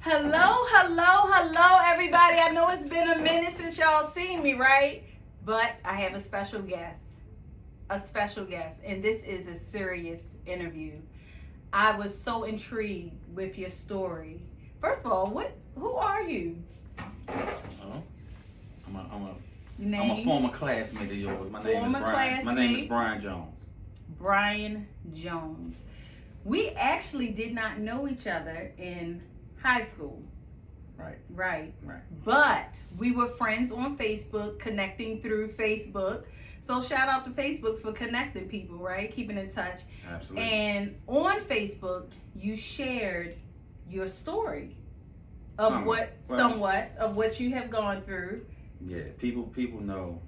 Hello, everybody. I know it's been a minute since y'all seen me, right? But I have a special guest. And this is a serious interview. I was so intrigued with your story. First of all, who are you? Oh, I'm a Name? former classmate of yours. My name Former is Bryan. My name is classmate? Bryan Jones. Bryan Jones. We actually did not know each other in high school. Right. But we were friends on Facebook, connecting through Facebook. So shout out to Facebook for connecting people, right? Keeping in touch. Absolutely. And on Facebook, you shared your story of somewhat of what you have gone through. Yeah, people know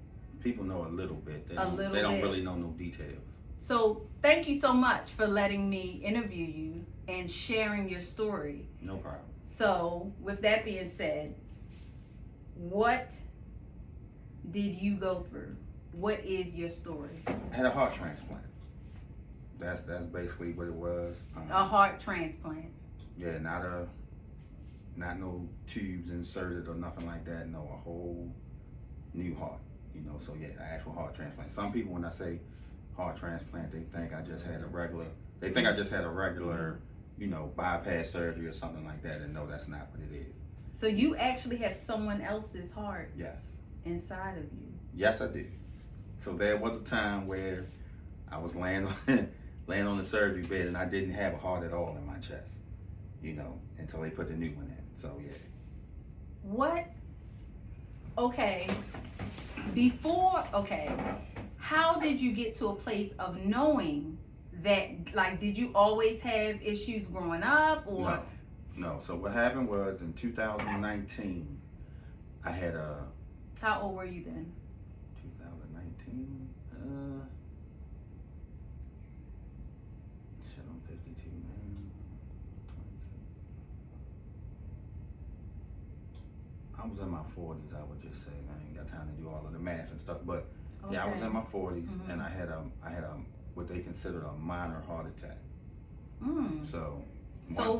a little bit. They don't really know no details. So thank you so much for letting me interview you and sharing your story. No problem. So with that being said, what did you go through? What is your story? I had a heart transplant. That's basically what it was. A heart transplant. Yeah, not no tubes inserted or nothing like that. No, a whole new heart. So yeah, an actual heart transplant. Some people, when I say heart transplant, they think I just had a regular. Bypass surgery or something like that, and no, that's not what it is. So you actually have someone else's heart Yes. inside of you. Yes, I do. So there was a time where I was laying on the surgery bed and I didn't have a heart at all in my chest, until they put the new one in. So yeah. What? Okay. How did you get to a place of knowing that, like, did you always have issues growing up, or? No. So what happened was in 2019, I had a. How old were you then? 2019. Shit, I'm 52 now. 26. I was in my 40s. I would just say I ain't got time to do all of the math and stuff, but yeah, I was in my 40s, Mm-hmm. and I had what they considered a minor heart attack. So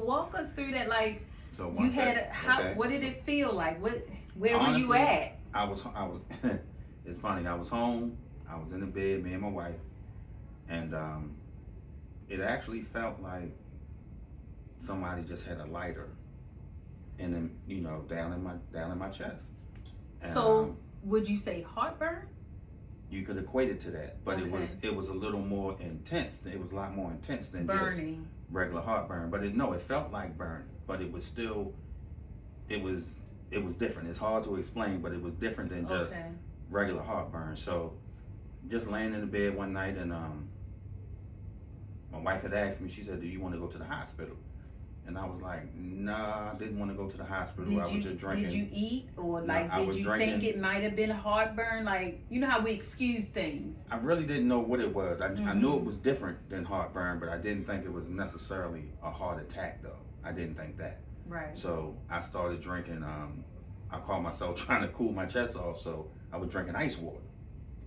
walk us through that. Like, so you had what did it feel like? Where were you at? I was. It's funny. I was home. I was in the bed, me and my wife, and it actually felt like somebody just had a lighter, and then down in my chest. And, so would you say heartburn? You could equate it to that, but Okay. it was a little more intense. It was a lot more intense than burning. Just regular heartburn. But it felt like burning, but it was still, it was different. It's hard to explain, but it was different than just regular heartburn. So just laying in the bed one night, and my wife had asked me, she said, "Do you want to go to the hospital?" And I was like, "Nah, I didn't want to go to the hospital. I was just drinking." Did you eat, or did you drinking. think it might have been heartburn? Like, you know how we excuse things. I really didn't know what it was. I knew it was different than heartburn, but I didn't think it was necessarily a heart attack, though. I didn't think that. Right. So I started drinking. I called myself trying to cool my chest off, so I was drinking ice water.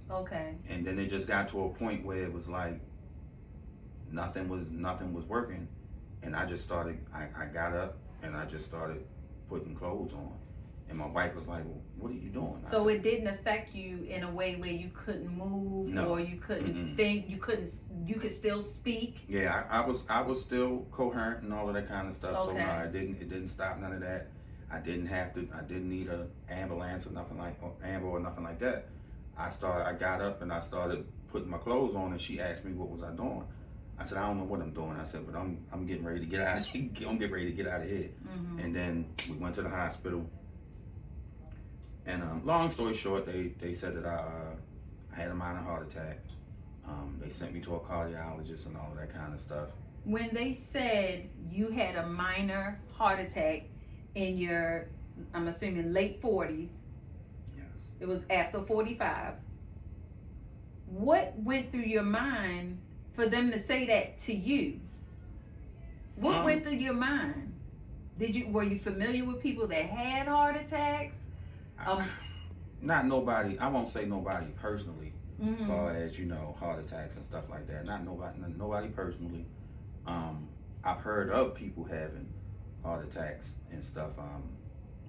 Okay. And then it just got to a point where it was like nothing was working. And I just started, I got up and I just started putting clothes on. And my wife was like, "Well, what are you doing?" So it didn't affect you in a way where you couldn't move, or you couldn't think, you could still speak? Yeah, I was still coherent and all of that kind of stuff. Okay. So no, it didn't stop none of that. I didn't need an ambulance or nothing like that. I got up and I started putting my clothes on, and she asked me what was I doing. I said, "I don't know what I'm doing." I said, "But I'm getting ready to get out. I'm getting ready to get out of here." Mm-hmm. And then we went to the hospital. And long story short, they said that I had a minor heart attack. They sent me to a cardiologist and all of that kind of stuff. When they said you had a minor heart attack in your, I'm assuming, late 40s, Yes. it was after 45. What went through your mind for them to say that to you? What went through your mind? Were you familiar with people that had heart attacks? Not nobody. I won't say nobody personally, Mm-hmm. as far as heart attacks and stuff like that. Not nobody personally. I've heard of people having heart attacks and stuff.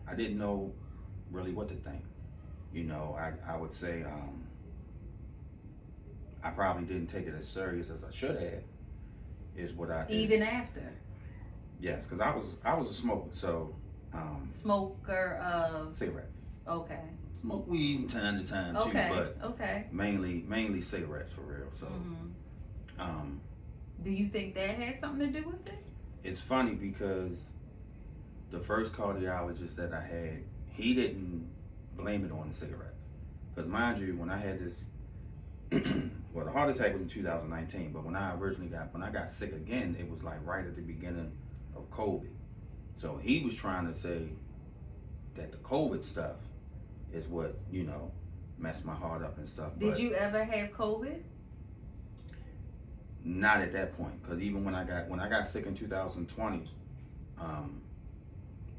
I didn't know really what to think. You know, I would say I probably didn't take it as serious as I should have. Is what I even after. Yes, because I was a smoker, so Smoker of cigarettes. Okay. Smoke weed from time to time too, Okay. but Okay. mainly cigarettes for real. So do you think that had something to do with it? it's funny because the first cardiologist that I had, he didn't blame it on the cigarettes. Because mind you, when I had this, well, the heart attack was in 2019, but when I got sick again, it was like right at the beginning of COVID. So he was trying to say that the COVID stuff is what, you know, messed my heart up and stuff. Did you ever have COVID? Not at that point, because even when I got sick in 2020,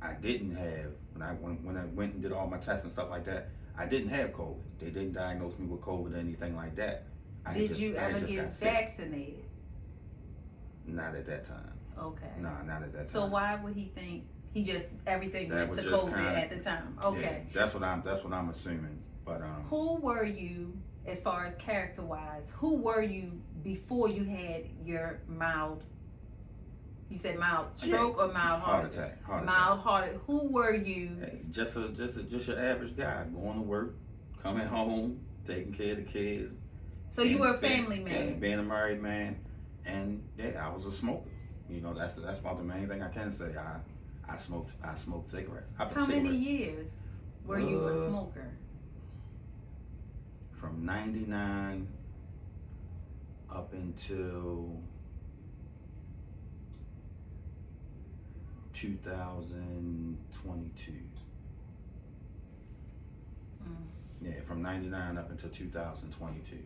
I didn't have when I went and did all my tests and stuff like that, I didn't have COVID. They didn't diagnose me with COVID or anything like that. Did you ever get vaccinated? Not at that time. Okay. No, not at that time. So why would he think everything That went to was just COVID kinda, at the time? Okay. Yeah, that's what I'm assuming. But who were you as far as character wise? Who were you before you had your mild? You said mild stroke or mild heart attack? Mild heart. Who were you? Hey, just your average guy going to work, coming home, taking care of the kids. So you were a family man. Yeah, being a married man, and yeah, I was a smoker. You know, that's about the main thing I can say. I smoked cigarettes. How many years were you a smoker? From 99 up until 2022. Yeah, from 99 up until 2022.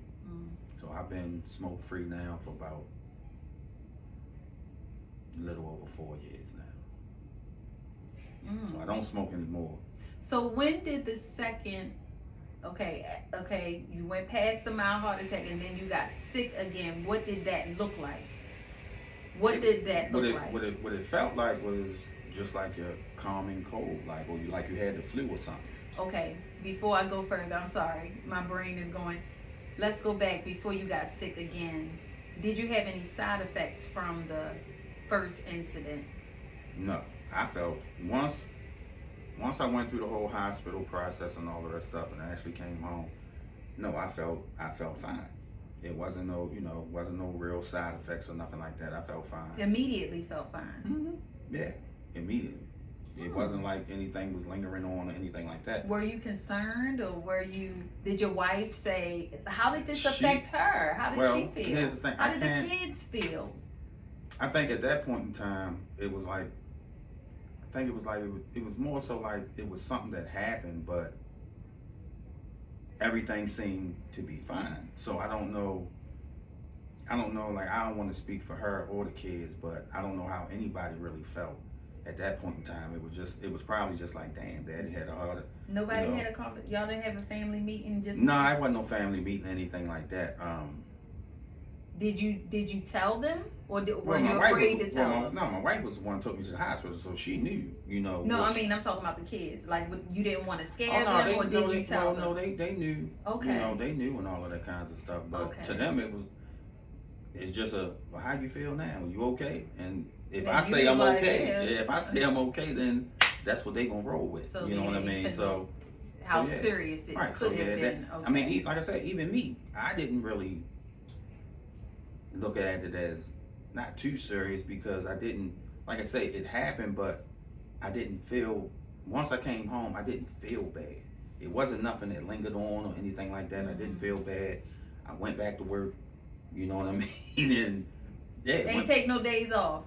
So I've been smoke free now for about a little over 4 years now. So I don't smoke anymore. So when did the second, okay, you went past the mild heart attack and then you got sick again. What did that look like? What did that look like? What it felt like was just like a common cold, like you had the flu or something. Okay, before I go further, I'm sorry, my brain is going. Let's go back before you got sick again. Did you have any side effects from the first incident? No, I felt once I went through the whole hospital process and all of that stuff, and I actually came home. No, I felt fine. It wasn't no real side effects or nothing like that. I felt fine. Immediately felt fine. Mm-hmm. Yeah, immediately. It wasn't like anything was lingering on or anything like that. Were you concerned, or did your wife say, how did this affect her? How did she feel? Here's the thing. How did the kids feel? I think at that point in time, it was more so like it was something that happened, but everything seemed to be fine. So I don't know, like I don't want to speak for her or the kids, but I don't know how anybody really felt at that point in time. It was probably just like, damn, Daddy had a heart. Nobody had a conversation. Y'all didn't have a family meeting? No, it wasn't no family meeting, anything like that. Did you tell them, or were you afraid to tell them? No, my wife was the one who took me to the hospital, so she knew, you know. No, I mean, I'm talking about the kids. Like, you didn't want to scare them, or did you tell them? No, they knew. Okay. You know, they knew and all of that kinds of stuff. But to them, it's just well, how you feel now? You okay? And if I say I'm okay, if I say I'm okay, then that's what they gonna roll with. So you know what I mean? So how serious it could have been. Okay. I mean, like I said, even me, I didn't really look at it as not too serious because I didn't, like I say, it happened, but I didn't feel, once I came home, I didn't feel bad. It wasn't nothing that lingered on or anything like that. I didn't feel bad. I went back to work, you know what I mean? And yeah. Ain't take no days off.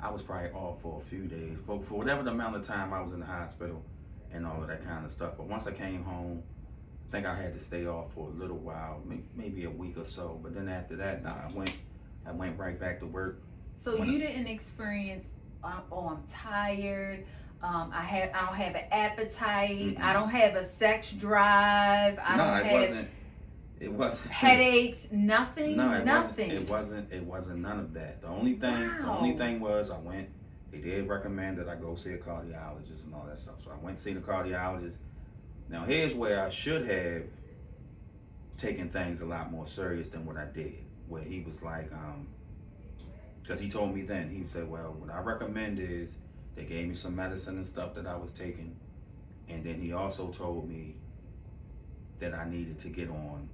I was probably off for a few days, for whatever the amount of time I was in the hospital and all of that kind of stuff. But once I came home, I think I had to stay off for a little while, maybe a week or so. But then after that, I went right back to work. So you didn't experience, I'm tired. I don't have an appetite. I don't have a sex drive. It wasn't headaches. Nothing. No, nothing. It wasn't none of that. The only thing was I went They did recommend that I go see a cardiologist and all that stuff. So I went to see the cardiologist. Now here's where I should have taken things a lot more serious than what I did. Where he was like, because he told me then, he said, well, what I recommend is, they gave me some medicine and stuff that I was taking. And then he also told me that I needed to get on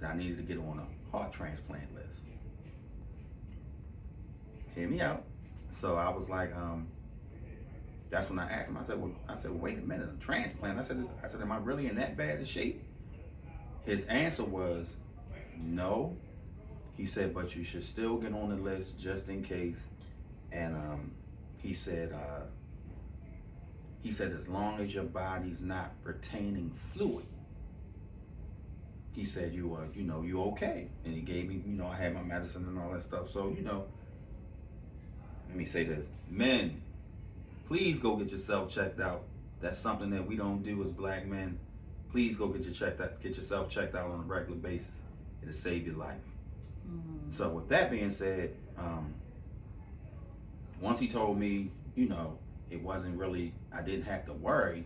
a heart transplant list. Hear me out. So I was like, that's when I asked him. I said, well, wait a minute, a transplant? I said, am I really in that bad a shape? His answer was, no. He said, but you should still get on the list just in case. And he said, as long as your body's not retaining fluid, he said, you okay. And he gave me, I had my medicine and all that stuff. So, let me say this. Men, please go get yourself checked out. That's something that we don't do as black men. Please go get yourself checked out on a regular basis. It'll save your life. Mm-hmm. So with that being said, once he told me, it wasn't really, I didn't have to worry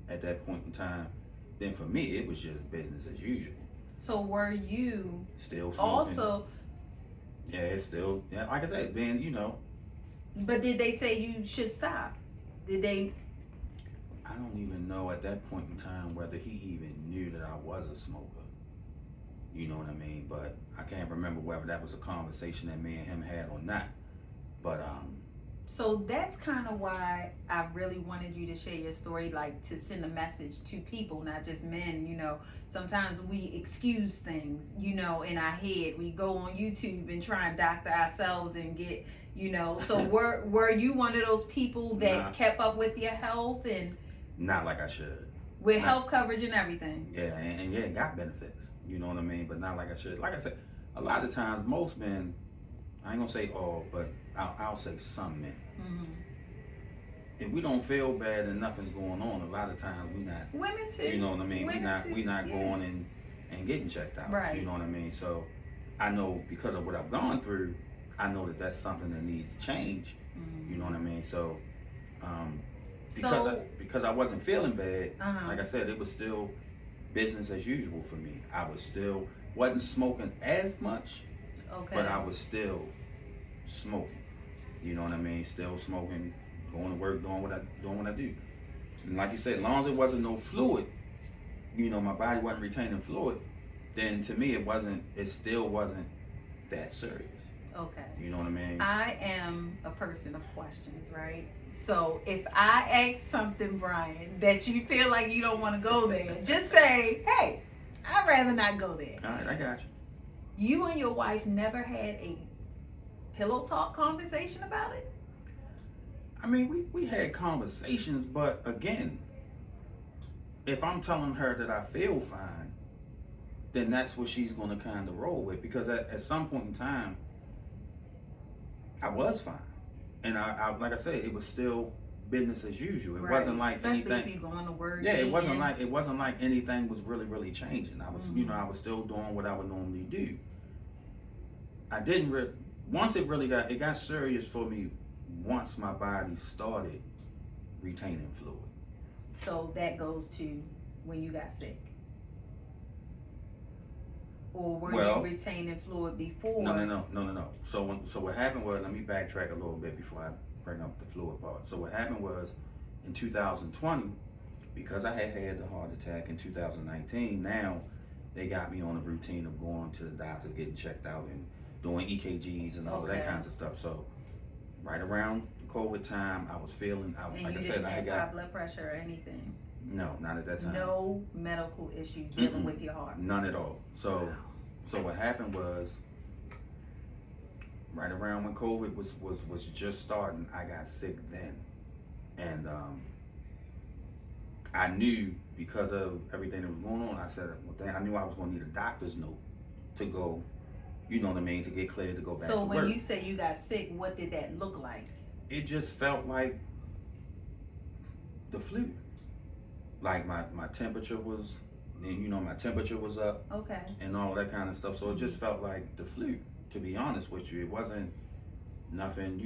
at that point in time, then for me, it was just business as usual. So were you still smoking? Also? Yeah, it's still, like I said, being, But did they say you should stop? Did they? I don't even know at that point in time whether he even knew that I was a smoker. You know what I mean? But I can't remember whether that was a conversation that me and him had or not. But so that's kind of why I really wanted you to share your story, like to send a message to people, not just men. Sometimes we excuse things, in our head. We go on YouTube and try and doctor ourselves and get, So were you one of those people that kept up with your health and? Not like I should. With health coverage and everything. Yeah, and it got benefits. You know what I mean? But not like I should. Like I said, a lot of times most men, I ain't gonna say all, but I'll say some men. Mm-hmm. If we don't feel bad and nothing's going on, a lot of times we not. Women too. You know what I mean? We not yeah. going and getting checked out. Right. You know what I mean? So I know because of what I've gone through, I know that that's something that needs to change. Mm-hmm. You know what I mean? So because I wasn't feeling bad, like I said, it was still business as usual for me. I wasn't smoking as much, but I was still smoking. You know what I mean? Still smoking, going to work, doing what I do. And like you said, as long as it wasn't no fluid, my body wasn't retaining fluid, then to me it still wasn't that serious. Okay. You know what I mean? I am a person of questions, right? So if I ask something, Bryan, that you feel like you don't want to go there, just say, hey, I'd rather not go there. All right, I got you. You and your wife never had a pillow talk conversation about it? I mean, we had conversations, but again, if I'm telling her that I feel fine, then that's what she's going to kind of roll with. Because at some point in time, I was fine. And I like I said, it was still business as usual. It wasn't like especially anything. If you're going to work. Yeah, it wasn't like anything was really changing. I was, I was still doing what I would normally do. I didn't once it got serious for me once my body started retaining fluid. So that goes to when you got sick. Or were you retaining fluid before? No. So what happened was, let me backtrack a little bit before I bring up the fluid part. So what happened was, in 2020, because I had the heart attack in 2019, now they got me on a routine of going to the doctors, getting checked out, and doing EKGs and all of that kinds of stuff. So right around the COVID time, I was feeling, like I said, I got high blood pressure or anything. No, not at that time. No medical issues dealing with your heart. None at all. So what happened was, right around when COVID was just starting, I got sick then, and I knew because of everything that was going on. I said, I knew I was going to need a doctor's note to go. You know what I mean? To get cleared to go back to work. So when you say you got sick, what did that look like? It just felt like the flu. Like my temperature was, my temperature was up. Okay. And all that kind of stuff. So it just felt like the flu, to be honest with you. It wasn't nothing,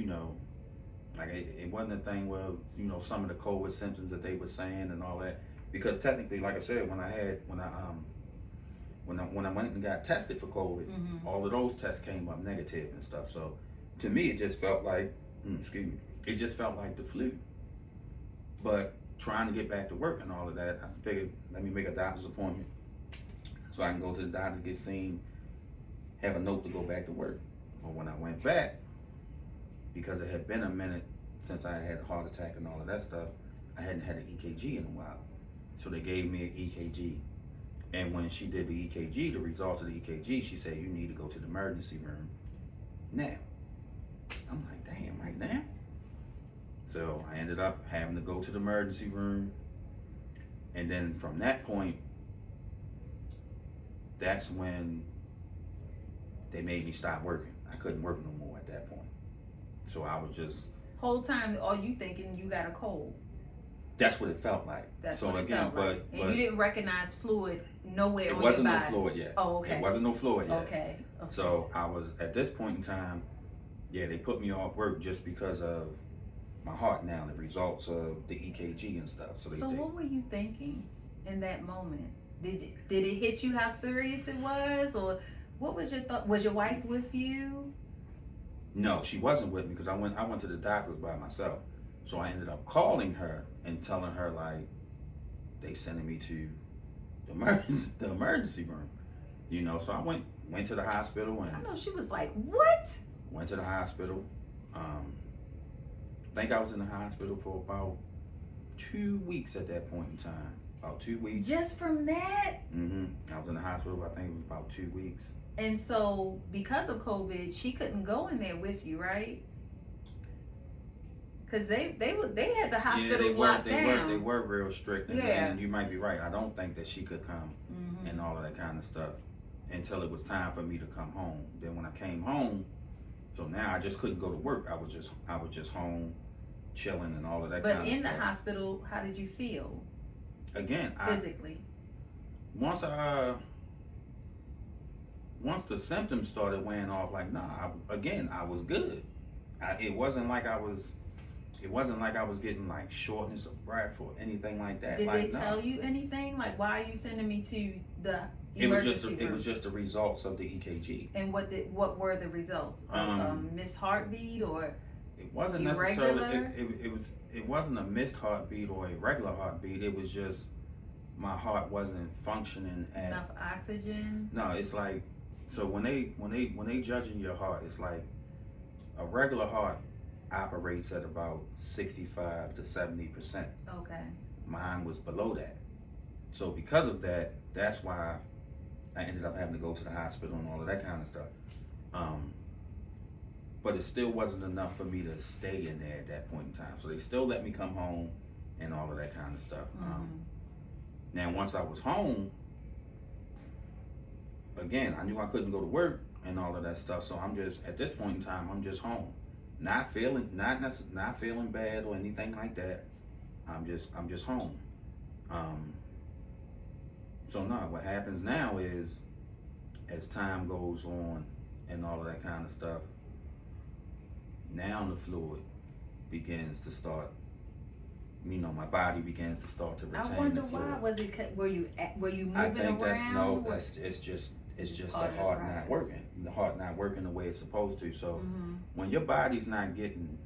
Like it wasn't a thing where, you know, some of the COVID symptoms that they were saying and all that. Because technically, like I said, when I went and got tested for COVID, all of those tests came up negative and stuff. So to me, it just felt like, it just felt like the flu. But trying to get back to work and all of that, I figured, let me make a doctor's appointment so I can go to the doctor, get seen, have a note to go back to work. But when I went back, because it had been a minute since I had a heart attack and all of that stuff, I hadn't had an EKG in a while. So they gave me an EKG. And when she did the EKG, the results of the EKG, she said, you need to go to the emergency room now. I'm like, damn, right now? So I ended up having to go to the emergency room. And then from that point, that's when they made me stop working. I couldn't work no more at that point. So I was just... Whole time, are you thinking you got a cold? That's what it felt like. That's so what it again, felt like. And you didn't recognize fluid nowhere on your body? It wasn't no fluid yet. Oh, okay. It wasn't no fluid yet. Okay. So I was, at this point in time, yeah, they put me off work just because of my heart now, the results of the EKG and stuff. So what were you thinking in that moment? Did it hit you how serious it was? Or what was your thought? Was your wife with you? No, she wasn't with me because I went to the doctor's by myself. So I ended up calling her and telling her, like, they sending me to the emergency room. You know, so I went to the hospital and... I know, she was like, what? Went to the hospital. I think I was in the hospital for about 2 weeks at that point in time. About 2 weeks. Just from that? I was in the hospital, I think it was about 2 weeks. And so, because of COVID, she couldn't go in there with you, right? Because they had the hospitals locked down. They were real strict. And you might be right. I don't think that she could come and all of that kind of stuff until it was time for me to come home. Then when I came home, so now I just couldn't go to work. I was just home, chilling and all of that kind of stuff. But in the hospital, how did you feel? Again, physically. Once the symptoms started wearing off, like, I was good. It wasn't like I was getting like shortness of breath or anything like that. Did they tell you anything? Like, why are you sending me to the emergency room? It was just the results of the EKG. And what were the results? Missed heartbeat or it wasn't irregular? necessarily it wasn't a missed heartbeat or a regular heartbeat. It was just my heart wasn't functioning at enough oxygen. No, it's like, so when they judging your heart, it's like a regular heart operates at about 65 to 70%. Okay. Mine was below that. So because of that, that's why I ended up having to go to the hospital and all of that kind of stuff. But it still wasn't enough for me to stay in there at that point in time. So they still let me come home and all of that kind of stuff. Now, once I was home, again, I knew I couldn't go to work and all of that stuff. So I'm just, at this point in time, I'm just home. Not feeling bad or anything like that. I'm just home. So no, what happens now is, as time goes on and all of that kind of stuff, now the fluid begins to start. You know, my body begins to start to retain the fluid. I wonder why. Was it? Were you moving I think around? It's just the heart not working. The heart not working the way it's supposed to. So when your body's not getting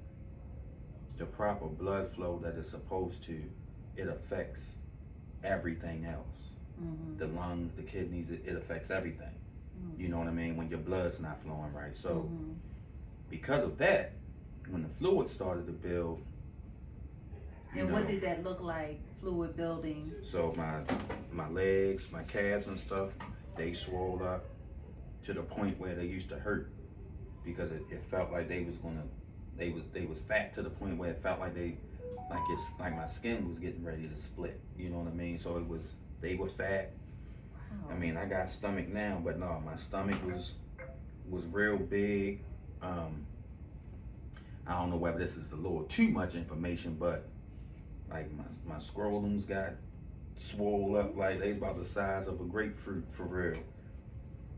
the proper blood flow that it's supposed to, it affects everything else. The lungs, the kidneys, it affects everything. You know what I mean? When your blood's not flowing right. So because of that, when the fluid started to build. And what did that look like, fluid building? So my legs, my calves and stuff, they swelled up to the point where they used to hurt because it felt like they was fat to the point where it felt like like my skin was getting ready to split. You know what I mean? So they were fat. Wow. I mean, I got stomach now, but no, my stomach was real big. I don't know whether this is a little too much information, but like my scrotums got swole up like they about the size of a grapefruit for real.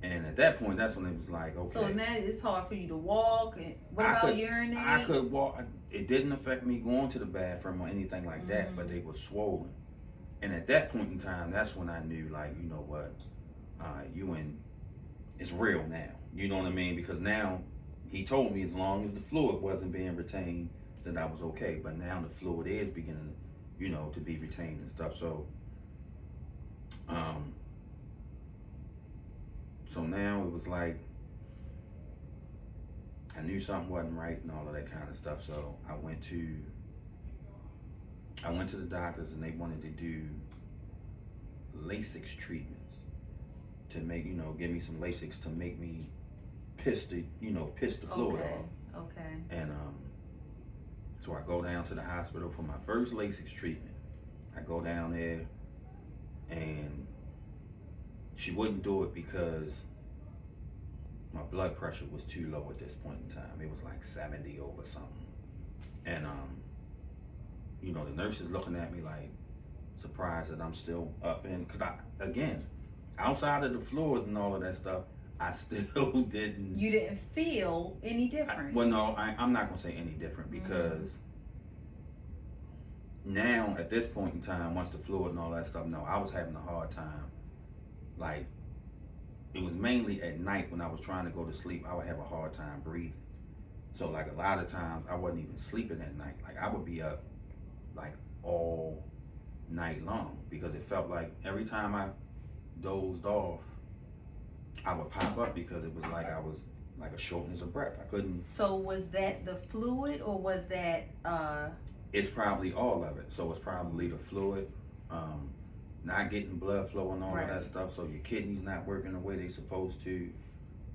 And at that point, that's when it was like, okay. So now it's hard for you to walk. And what about urinate? I could walk. it didn't affect me going to the bathroom or anything like that, but they were swollen. And at that point in time, that's when I knew, like, you know what, it's real now. You know what I mean? Because now he told me as long as the fluid wasn't being retained, that I was okay. But now the fluid is beginning, you know, to be retained and stuff. So, so now it was like, I knew something wasn't right and all of that kind of stuff. So I went to the doctors, and they wanted to do Lasix treatments to make, you know, give me some Lasix to make me piss the fluid off. Okay. And so I go down to the hospital for my first Lasix treatment. I go down there, and she wouldn't do it because my blood pressure was too low at this point in time. It was like 70 over something. And you know, the nurse is looking at me like surprised that I'm still up in, because again, outside of the fluid and all of that stuff, I still didn't. You didn't feel any different. Well, no, I'm not gonna say any different, because now at this point in time, once the fluid and all that stuff, no, I was having a hard time. Like, it was mainly at night when I was trying to go to sleep, I would have a hard time breathing. So like a lot of times I wasn't even sleeping at night. Like I would be up like all night long, because it felt like every time I dozed off, I would pop up, because it was like I was like a shortness of breath. I couldn't. So was that the fluid, or was that It's probably all of it. So it's probably the fluid, not getting blood flow and all of that stuff. So your kidneys not working the way they're supposed to.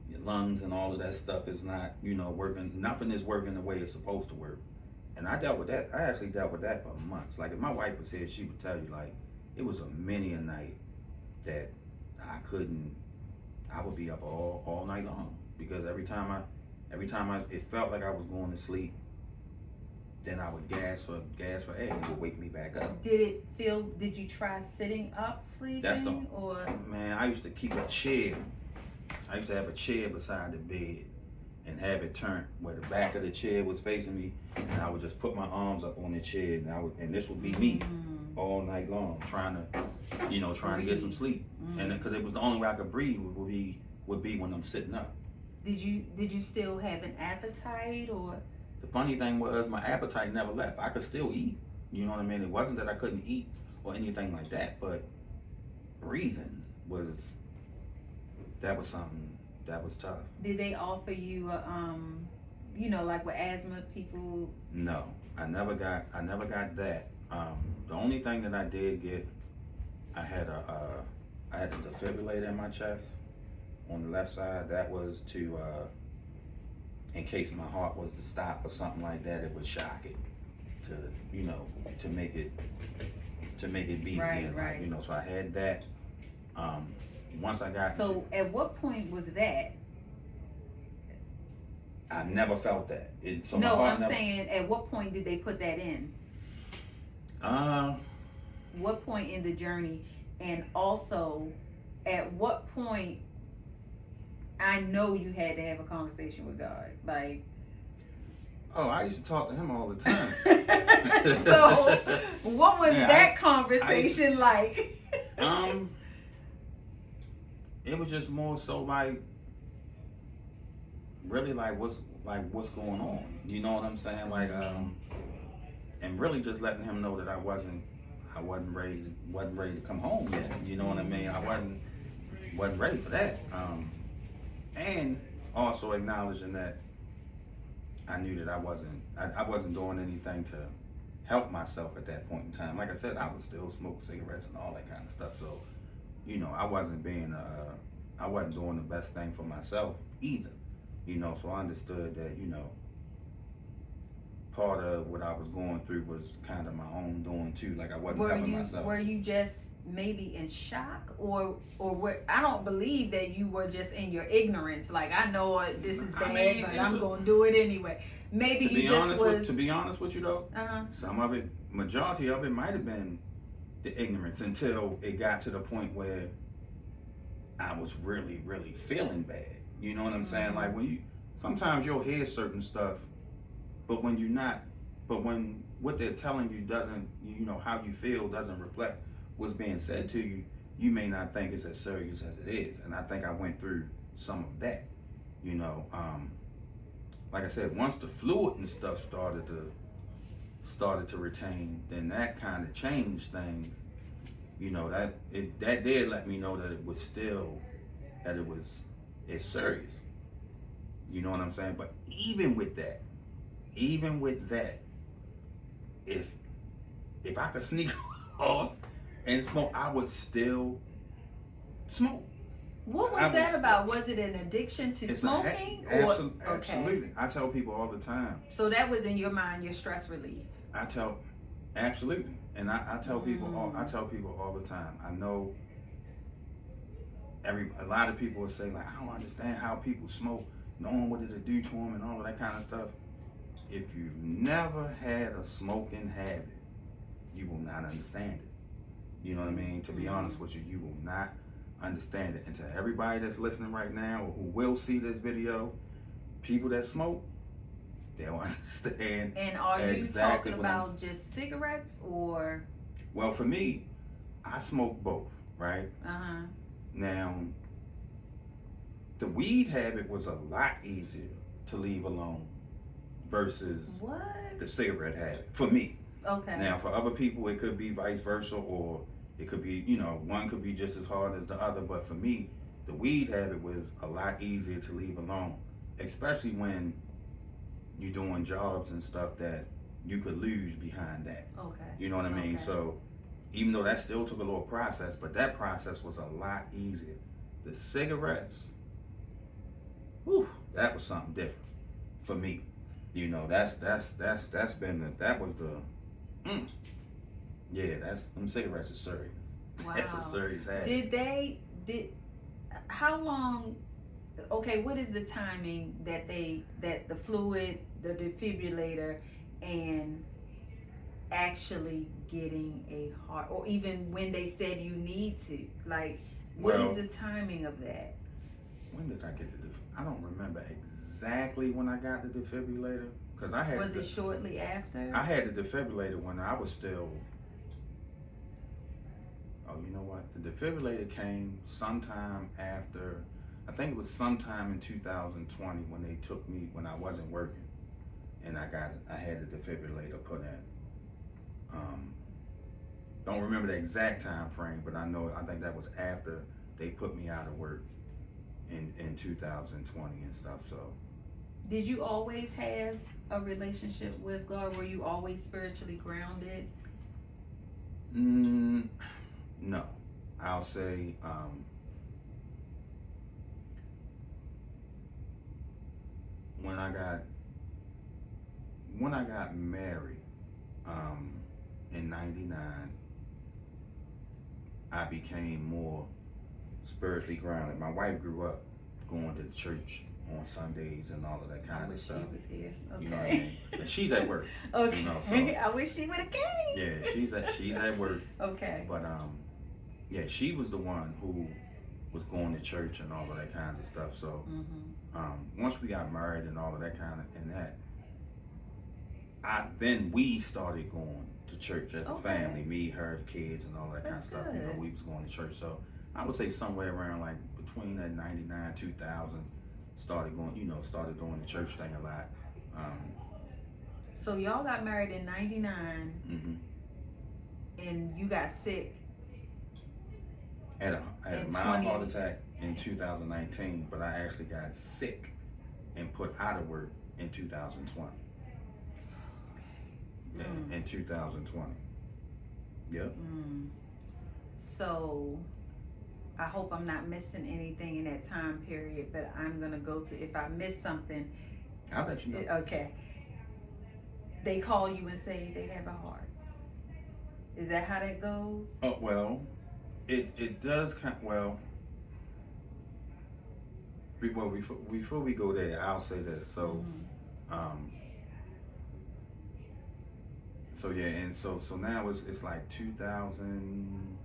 Your lungs and all of that stuff is not, you know, working. Nothing is working the way it's supposed to work. And I dealt with that. I actually dealt with that for months. Like if my wife was here, she would tell you, like, it was a many a night that I would be up all night long, because every time it felt like I was going to sleep, then I would gas for air, and it would wake me back up. did you try sitting up sleeping, or? Man, I used to keep a chair. I used to have a chair beside the bed and have it turned where the back of the chair was facing me, and I would just put my arms up on the chair, and this would be me all night long, trying to get some sleep. And because it was the only way I could breathe would be when I'm sitting up. Did you still have an appetite, or? The funny thing was, my appetite never left. I could still eat. You know what I mean? It wasn't that I couldn't eat or anything like that, but breathing was something that was tough. Did they offer you like with asthma people? No, I never got that. The only thing that I did get, I had a defibrillator in my chest on the left side. That was to in case my heart was to stop or something like that, it would shock it to make it beat again. Right. Like, so I had that. Once I got at what point was that? I never felt that. Saying, at what point did they put that in? What point in the journey, and also at what point? I know you had to have a conversation with God, like. Oh, I used to talk to him all the time. So, what was that conversation like? It was just more so like, really like what's going on. You know what I'm saying? Like, and really just letting him know that I wasn't ready to come home yet. You know what I mean? I wasn't ready for that. And also acknowledging that I knew that I wasn't doing anything to help myself at that point in time. Like I said, I was still smoking cigarettes and all that kind of stuff. So, I wasn't doing the best thing for myself either. So I understood that, part of what I was going through was kind of my own doing too. Like I wasn't helping myself. Were you just maybe in shock, or what? I don't believe that you were just in your ignorance. Like, I know this is bad, but I'm going to do it anyway. Maybe you just was. To be honest with you though, some of it, majority of it might have been the ignorance, until it got to the point where I was really, really feeling bad. You know what I'm saying? Like sometimes you'll hear certain stuff, but when you're not But when what they're telling you doesn't, you know, how you feel doesn't reflect what's being said to you, you may not think it's as serious as it is. And I think I went through some of that, you know. Like I said, once the fluid and stuff started to retain, then that kind of changed things. You know, that did let me know that it was still, it's serious. You know what I'm saying? But even with that, if I could sneak off and smoke, I would still smoke. What was that about? Was it an addiction to smoking? Absolutely. I tell people all the time. So that was in your mind, your stress relief. Absolutely, and I tell people all the time. I know a lot of people will say, like, I don't understand how people smoke, knowing what it'll do to them and all of that kind of stuff. If you've never had a smoking habit, you will not understand it. You know what I mean? To be honest with you, you will not understand it. And to everybody that's listening right now or who will see this video, people that smoke, they'll understand. And are you talking about just cigarettes or? Well, for me, I smoke both, right? Now, the weed habit was a lot easier to leave alone versus the cigarette habit for me. Okay. Now, for other people, it could be vice versa, or it could be, you know, one could be just as hard as the other. But for me, the weed habit was a lot easier to leave alone, especially when you're doing jobs and stuff that you could lose behind that. Okay. You know what I mean? So even though that still took a little process, but that process was a lot easier. The cigarettes, whew, that was something different for me. You know, them cigarettes are serious. Wow. That's a serious habit. How long, okay, what is the timing that the fluid, the defibrillator, and actually getting a heart, or even when they said you need to, like, what is the timing of that? When did I get I don't remember exactly when I got the defibrillator, because I had. Was it shortly after? I had the defibrillator when I was still. Oh, you know what? The defibrillator came sometime after. I think it was sometime in 2020 when they took me when I wasn't working, and I had the defibrillator put in. Don't remember the exact time frame, but I think that was after they put me out of work in 2020 and stuff. So, did you always have a relationship with God? Were you always spiritually grounded? No, I'll say when I got married in '99, I became more spiritually grounded. My wife grew up going to the church on Sundays and all of that kind of stuff. I wish she was here. Okay. You know what I mean? And she's at work. Okay. You know, so, I wish she would have came. Yeah, she's at work. Okay. But yeah, she was the one who was going to church and all of that kinds of stuff. So once we got married and all of that then we started going to church as a family. Me, her, the kids, and all that kind of stuff. Good. You know, we was going to church. So I would say somewhere around like between that 99, 2000, started doing the church thing a lot. So y'all got married in '99, and you got sick. I had a mild heart attack in 2019, but I actually got sick and put out of work in 2020. Yeah, in 2020. Yep. So I hope I'm not missing anything in that time period, but I'm gonna go to, if I miss something, I'll let you know. Okay. They call you and say they have a heart. Is that how that goes? Oh, well, it does before we go there, I'll say this. So, so yeah, and so now it's like 2000.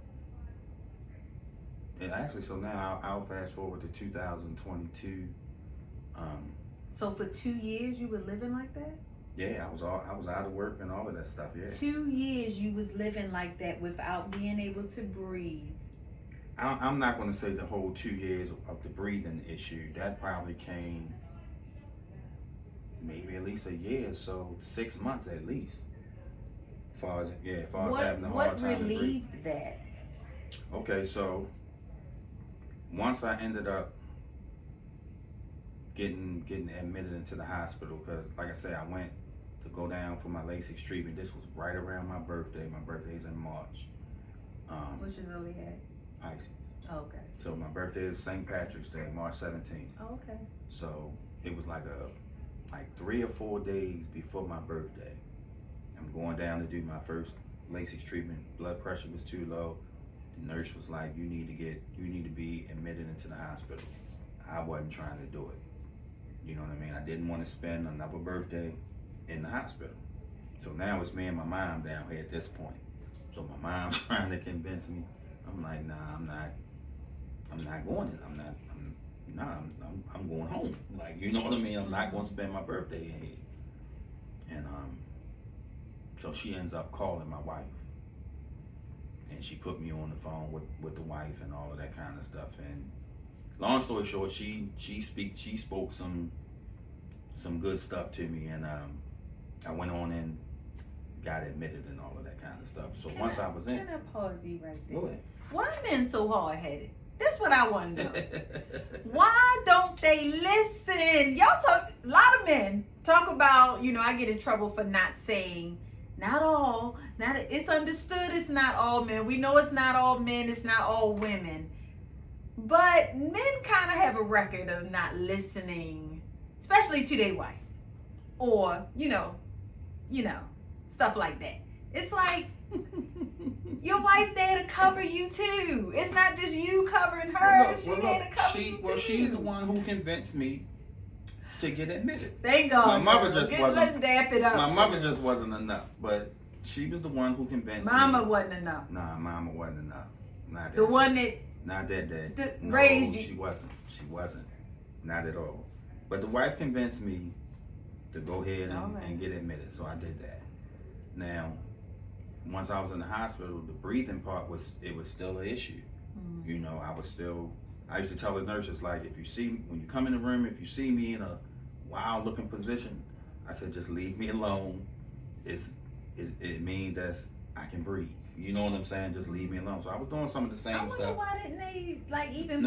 And actually, so now I'll fast forward to 2022. So for 2 years you were living like that? Yeah, I was out of work and all of that stuff. Yeah. 2 years you was living like that without being able to breathe. I'm not going to say the whole 2 years of the breathing issue. That probably came maybe at least a year, so 6 months at least. As far as having a hard What time to breathe. relieved that? Okay, so once I ended up getting admitted into the hospital, because like I said, I went to go down for my LASIK treatment. This was right around my birthday. My birthday's in March. Which is only at Pisces. okay. So my birthday is St. Patrick's Day, March 17th. Okay. So it was like 3 or 4 days before my birthday. I'm going down to do my first LASIK treatment. Blood pressure was too low. The nurse was like, you need to be admitted into the hospital. I wasn't trying to do it. You know what I mean? I didn't want to spend another birthday in the hospital. So now it's me and my mom down here at this point. So my mom's trying to convince me. I'm like, nah, I'm not going in. I'm going home. Like, you know what I mean? I'm not going to spend my birthday in here. And so she ends up calling my wife. And she put me on the phone with the wife and all of that kind of stuff. And long story short, she spoke some good stuff to me, and I went on and got admitted and all of that kind of stuff. So once I was in, can I pause you right there? go ahead. Why are men so hard headed? That's what I want to know. Why don't they listen? Y'all talk. A lot of men talk about. I get in trouble for not saying. Not all. Not it's understood. It's not all men. We know it's not all men. It's not all women. But men kind of have a record of not listening, especially to their wife, or stuff like that. It's like your wife there to cover you too. It's not just you covering her. She there to cover you too. She's the one who convinced me to get admitted. Thank God. My mother just wasn't. Let's dap it up. My mother just wasn't enough, but she was the one who convinced me. Mama wasn't enough. Nah, Mama wasn't enough. Not that. The one that. Not that. No, raised you. She wasn't. She wasn't. Not at all. But the wife convinced me to go ahead and get admitted, so I did that. Now, once I was in the hospital, the breathing part was still an issue. Mm-hmm. I used to tell the nurses, like, when you come in the room, if you see me in a wild looking position, I said, just leave me alone. It means that I can breathe. You know what I'm saying? Just leave me alone. So I was doing some of the same stuff. Why didn't they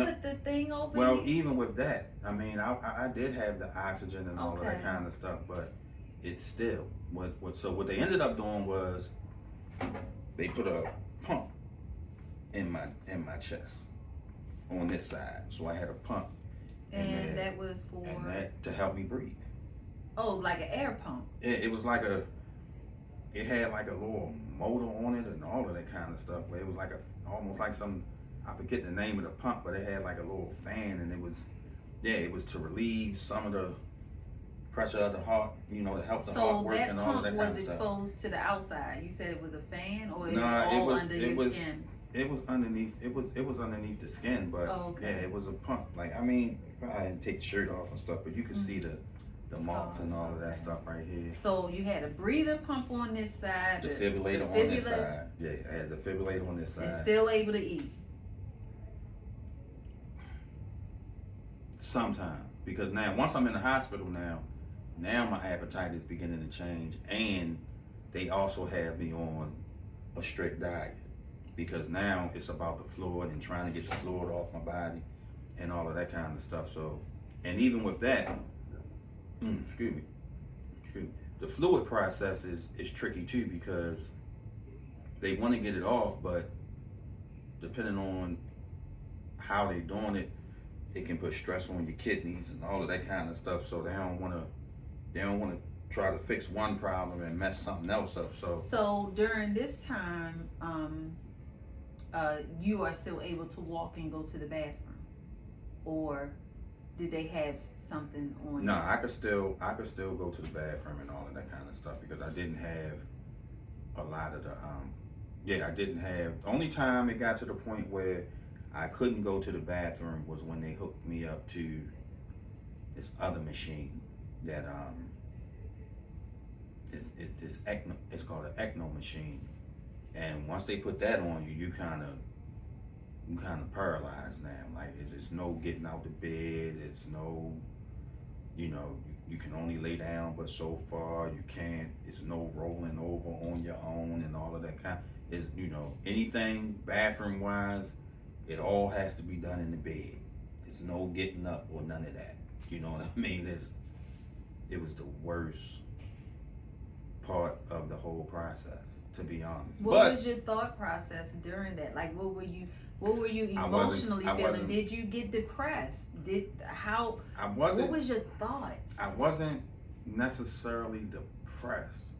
put the thing open? Well, even with that, I mean, I did have the oxygen and all of that kind of stuff, but it's still so what they ended up doing was they put a pump in my chest on this side. So I had a pump. And that was for? And that to help me breathe. Oh, like an air pump. It was like it had like a little motor on it and all of that kind of stuff. But it was like almost like I forget the name of the pump, but it had like a little fan, and it was to relieve some of the pressure of the heart, to help the heart work and all of that kind of stuff. So that pump was exposed to the outside. You said it was a fan, or it was under your skin? It was underneath. It was underneath the skin, but it was a pump. Like, I mean, I didn't take the shirt off and stuff, but you could see the marks and all of that stuff right here. So you had a breathing pump on this side, defibrillator on this side. Yeah, I had a defibrillator on this side. And still able to eat. Sometimes, because now once I'm in the hospital now my appetite is beginning to change, and they also have me on a strict diet, because now it's about the fluid and trying to get the fluid off my body and all of that kind of stuff. So, and even with that, excuse me, the fluid process is tricky too, because they want to get it off, but depending on how they're doing it, it can put stress on your kidneys and all of that kind of stuff. So they don't want to try to fix one problem and mess something else up. So during this time, you are still able to walk and go to the bathroom, or did they have something on? No, I could still go to the bathroom and all of that kind of stuff, because I didn't have a lot of the I didn't have. The only time it got to the point where I couldn't go to the bathroom was when they hooked me up to this other machine that it's called an ECMO machine, and once they put that on you, you kind of paralyzed now. Like it's no getting out the bed. It's no, you can only lay down, but so far you can't. It's no rolling over on your own and all of that kind. Is anything bathroom wise, it all has to be done in the bed. There's no getting up or none of that. You know what I mean? It was the worst part of the whole process, to be honest. What was your thought process during that? Like, what were you emotionally feeling? Did you get depressed? What was your thoughts? I wasn't necessarily depressed.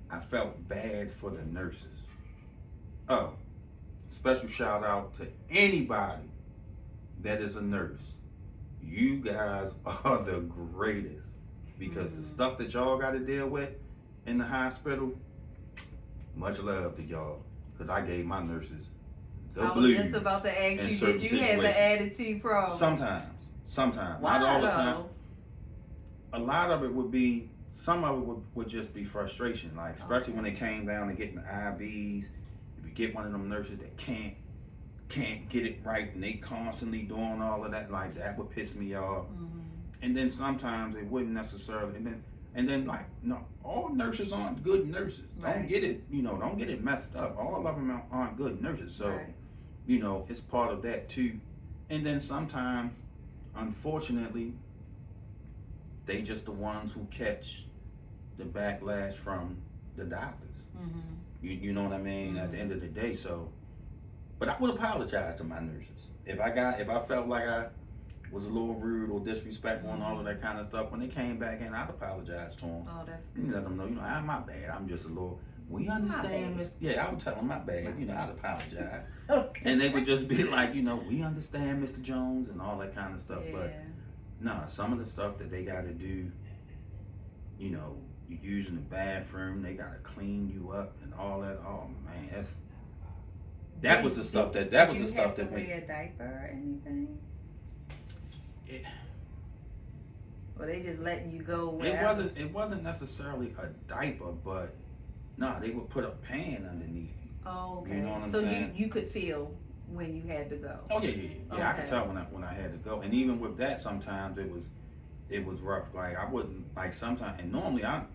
I felt bad for the nurses. Oh, special shout out to anybody that is a nurse. You guys are the greatest, because the stuff that y'all got to deal with in the hospital, much love to y'all, because I gave my nurses the blues. I was just about to ask you, did you have an attitude problem? Sometimes. Why Not all the though? time. A lot of it would be, some of it would just be frustration, like especially when it came down to getting the IVs. If you get one of them nurses that can't get it right and they constantly doing all of that, like that would piss me off. And then sometimes it wouldn't necessarily, and then like, no, all nurses aren't good nurses. Right. Don't get it messed up. All of them aren't good nurses. So, right. It's part of that too. And then sometimes, unfortunately, they just the ones who catch the backlash from the doctors. You know what I mean? At the end of the day, so. But I would apologize to my nurses if I felt like I was a little rude or disrespectful and all of that kind of stuff. When they came back in, I'd apologize to them. Oh, that's good. Let them know, I'm my bad. I'm just a little. We understand, Miss. Yeah, I would tell them my bad. I'd apologize. Okay. And they would just be like, we understand, Mr. Jones, and all that kind of stuff. Yeah. But nah, some of the stuff that they got to do, you're using the bathroom, they got to clean you up and all that. Oh man, that was the stuff that Did you wear a diaper or anything? Or they just letting you go wherever? It wasn't necessarily a diaper, but they would put a pan underneath you. Oh, okay. You know what I'm so saying? you could feel when you had to go. Oh yeah. Okay. I could tell when I had to go, and even with that, sometimes it was rough. Like I wouldn't sometimes, and normally I'm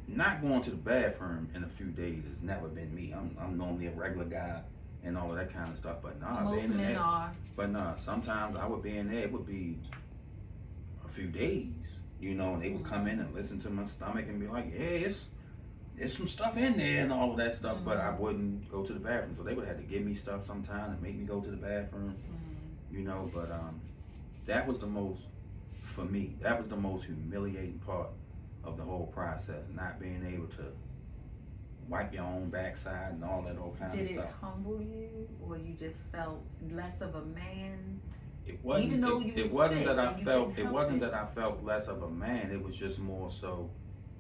not going to the bathroom in a few days has never been me. I'm normally a regular guy and all of that kind of stuff. But most men are. But sometimes I would be in there. It would be a few days, and they would come in and listen to my stomach and be like, yeah, it's some stuff in there and all of that stuff. But I wouldn't go to the bathroom, so they would have to give me stuff sometime and make me go to the bathroom. But that was the most, for me, that was the most humiliating part of the whole process, not being able to wipe your own backside and all that old kind of stuff. Did it humble you, or you just felt less of a man? It wasn't. Even though it wasn't that I felt. It wasn't that I felt less of a man. It was just more so.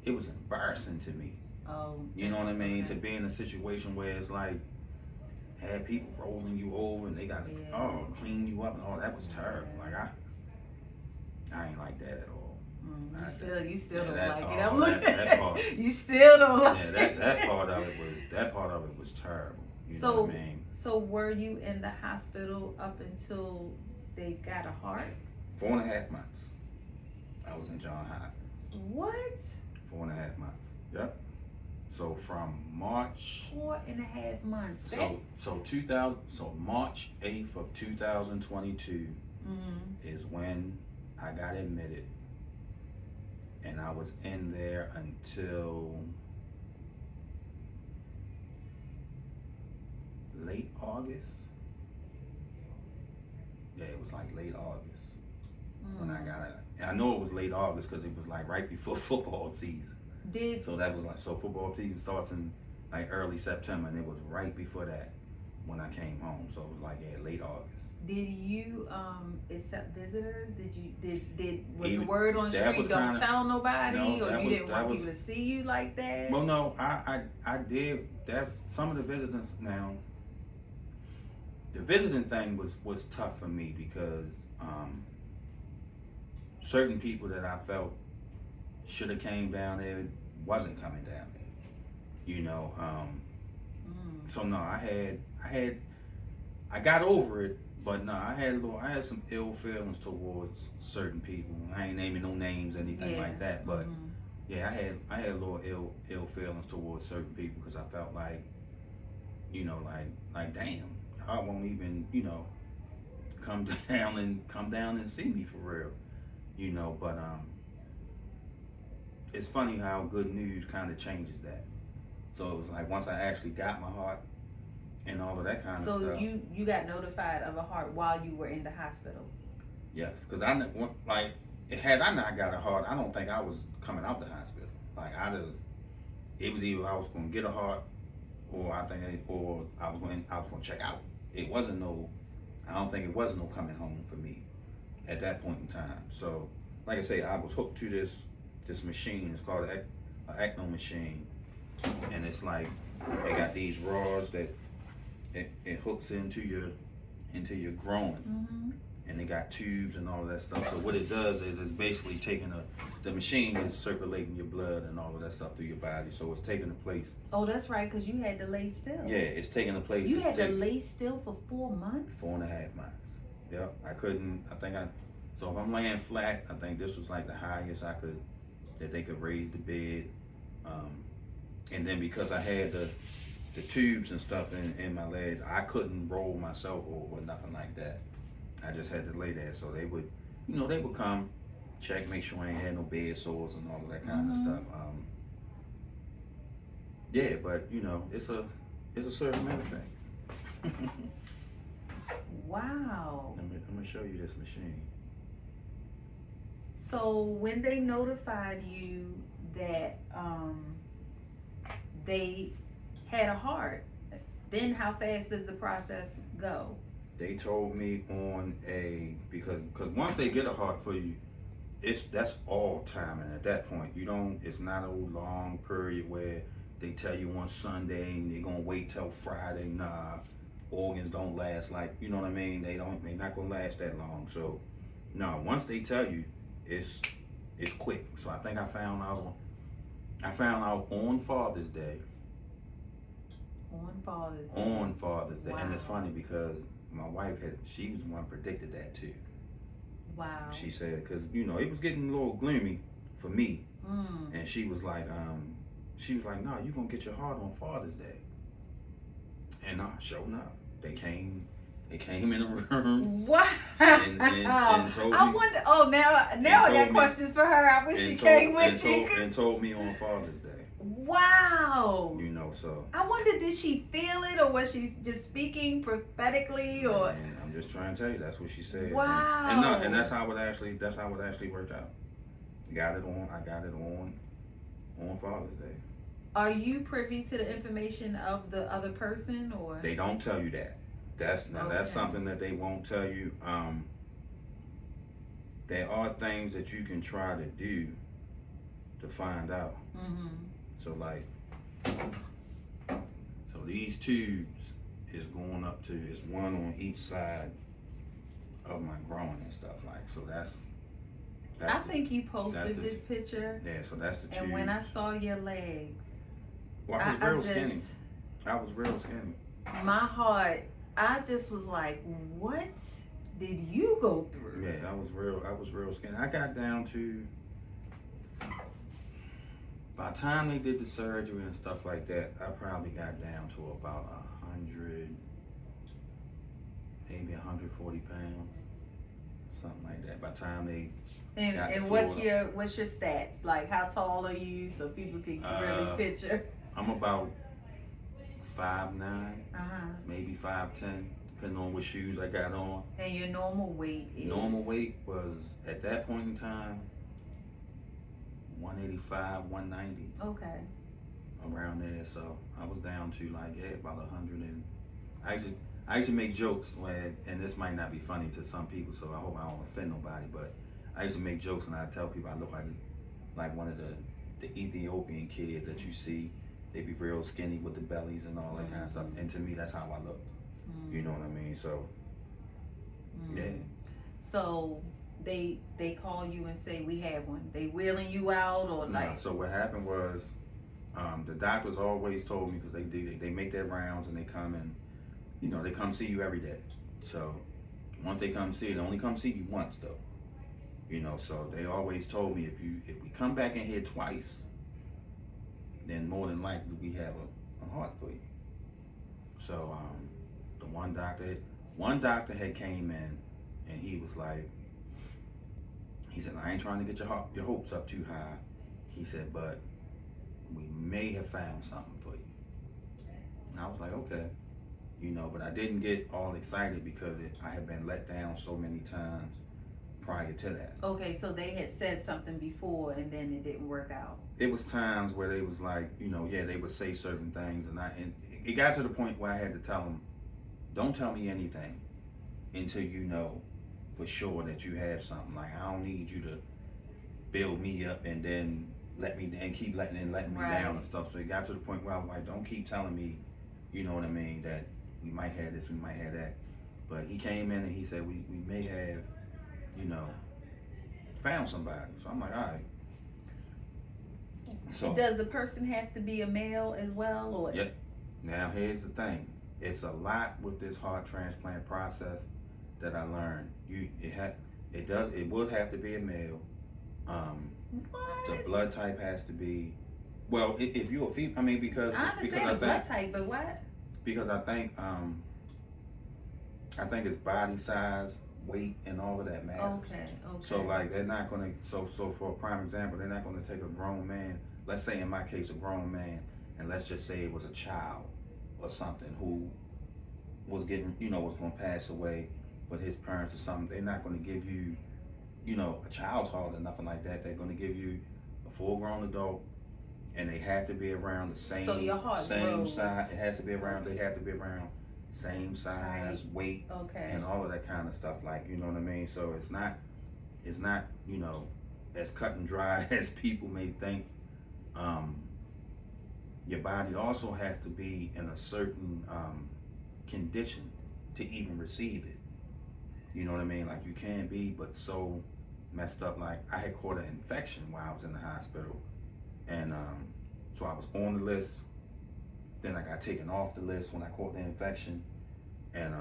It was embarrassing to me. Oh. You know what I mean? Okay. To be in a situation where it's like had people rolling you over and they got to clean you up and all that was terrible. Like I ain't like that at all. You still don't like it. I'm looking. That part, you still don't like it. Yeah, that part of it was terrible. You know what I mean? So were you in the hospital up until they got a heart? 4.5 months. I was in John Hopkins. What? 4.5 months. Yep. So from March. 4.5 months. So March 8th of 2022 is when I got admitted. And I was in there until late August. Yeah, it was like late August when I got it. And I know it was late August because it was like right before football season. So that was football season starts in like early September, and it was right before that when I came home. So it was like late August. Did you accept visitors? Was the word on the street don't tell nobody, or you didn't want people to see you like that? Well, no, I did that. Some of the visitors now. The visiting thing was tough for me because certain people that I felt should have came down there wasn't coming down there. You know, so no, I got over it, but no, I had some ill feelings towards certain people. I ain't naming no names, anything like that, but yeah, I had a little ill feelings towards certain people because I felt like, you know, like damn, I won't even, you know, come down and see me for real, you know. But it's funny how good news kind of changes that. So it was like once I actually got my heart and all of that kind of stuff. So you got notified of a heart while you were in the hospital? Yes, because had I not got a heart, I don't think I was coming out the hospital. Like it was either I was going to get a heart, or I was going to check out. I don't think it was no coming home for me at that point in time. So, like I say, I was hooked to this machine. It's called an ECMO machine, and it's like they got these rods that it hooks into your groin, and they got tubes and all of that stuff. So what it does is it's basically taking the machine is circulating your blood and all of that stuff through your body. So it's taking the place. Oh, that's right, because you had to lay still. Yeah, it's taking the place. You had to lay still for 4 months? 4.5 months. Yep. So if I'm laying flat, I think this was like the highest that they could raise the bed. And then because I had the tubes and stuff in my leg, I couldn't roll myself over, nothing like that. I just had to lay there. So they would come, check, make sure I ain't had no bed sores and all of that kind of stuff. Yeah, but you know, it's a certain amount of thing. Wow. I'm gonna show you this machine. So when they notified you that they had a heart, then how fast does the process go? They told me because once they get a heart for you, that's all time, and at that point it's not a long period where they tell you on Sunday and they're gonna wait till Friday. Nah, organs don't last, like, you know what I mean? They're not gonna last that long. So no, once they tell you, it's quick. So I think I found out on Father's Day. On Father's Day. Wow. And it's funny because my wife she was the one predicted that too. Wow. She said, because you know it was getting a little gloomy for me, and she was like, "No, you gonna get your heart on Father's Day." And sure enough, they came in the room. Wow. And told me. I wonder. Oh, now I got questions for her. I wish she came with you. And told me on Father's Day. Wow. You know, so. I wonder, did she feel it, or was she just speaking prophetically, or? Man, I'm just trying to tell you, that's what she said. Wow. And that's how it actually worked out. I got it on Father's Day. Are you privy to the information of the other person, or? They don't tell you that. That's something that they won't tell you. There are things that you can try to do to find out. So these tubes is going up to, it's one on each side of my groin and stuff, like, so that's I think you posted this picture. Yeah, so that's the tube. And when I saw your legs, well, I was real skinny. I was real skinny. My heart, I just was like, what did you go through? Yeah, I was real skinny. I got down to, by the time they did the surgery and stuff like that, I probably got down to about 100, maybe 140 pounds, something like that. By the time they and what's your stats? Like, how tall are you, so people can really picture? I'm about 5'9", maybe 5'10", depending on what shoes I got on. And your normal weight is? Normal weight was, at that point in time, 185, 190. Okay. Around there, so I was down to about 100. And I used to make jokes and this might not be funny to some people, so I hope I don't offend nobody, but I used to make jokes and I tell people I look like one of the Ethiopian kids that you see. They be real skinny with the bellies and all that kind of stuff. And to me, that's how I look. You know what I mean? So, yeah. So they call you and say we have one? They wheeling you out or No, like? so what happened was, the doctors always told me, because they make their rounds and they come and, they come see you every day. So once they come see you, they only come see you once though. So they always told me, if we come back in here twice, then more than likely we have a heart for you. So the one doctor had came in, and he was like, he said, I ain't trying to get your hopes up too high. He said, but we may have found something for you. And I was like, okay, but I didn't get all excited because I had been let down so many times prior to that. Okay, so they had said something before and then it didn't work out. It was times where they was like, yeah, they would say certain things, and it got to the point where I had to tell them, don't tell me anything until you know for sure that you have something. Like, I don't need you to build me up and then keep letting me down and stuff. So it got to the point where I was like, don't keep telling me, you know what I mean, that we might have this, we might have that. But he came in and he said, we may have, found somebody. So I'm like, all right. So does the person have to be a male as well, or? Yep. Now here's the thing. It's a lot with this heart transplant process that I learned. It would have to be a male. What? The blood type has to be, well, if you're a female, I mean, because I understand the blood type, but what? Because I think it's body size, weight, and all of that matters. Okay. So like they're not gonna. So for a prime example, they're not gonna take a grown man. Let's say in my case, a grown man, and let's just say it was a child or something who was getting, was gonna pass away, but his parents or something. They're not gonna give you, a child's heart or nothing like that. They're gonna give you a full-grown adult, and they have to be around the same size. It has to be around. They have to be around same size, weight, and all of that kind of stuff. Like, you know what I mean? So it's not, as cut and dry as people may think. Your body also has to be in a certain condition to even receive it. You know what I mean? Like, you can't be but so messed up. Like, I had caught an infection while I was in the hospital, and so I was on the list. Then I got taken off the list when I caught the infection, and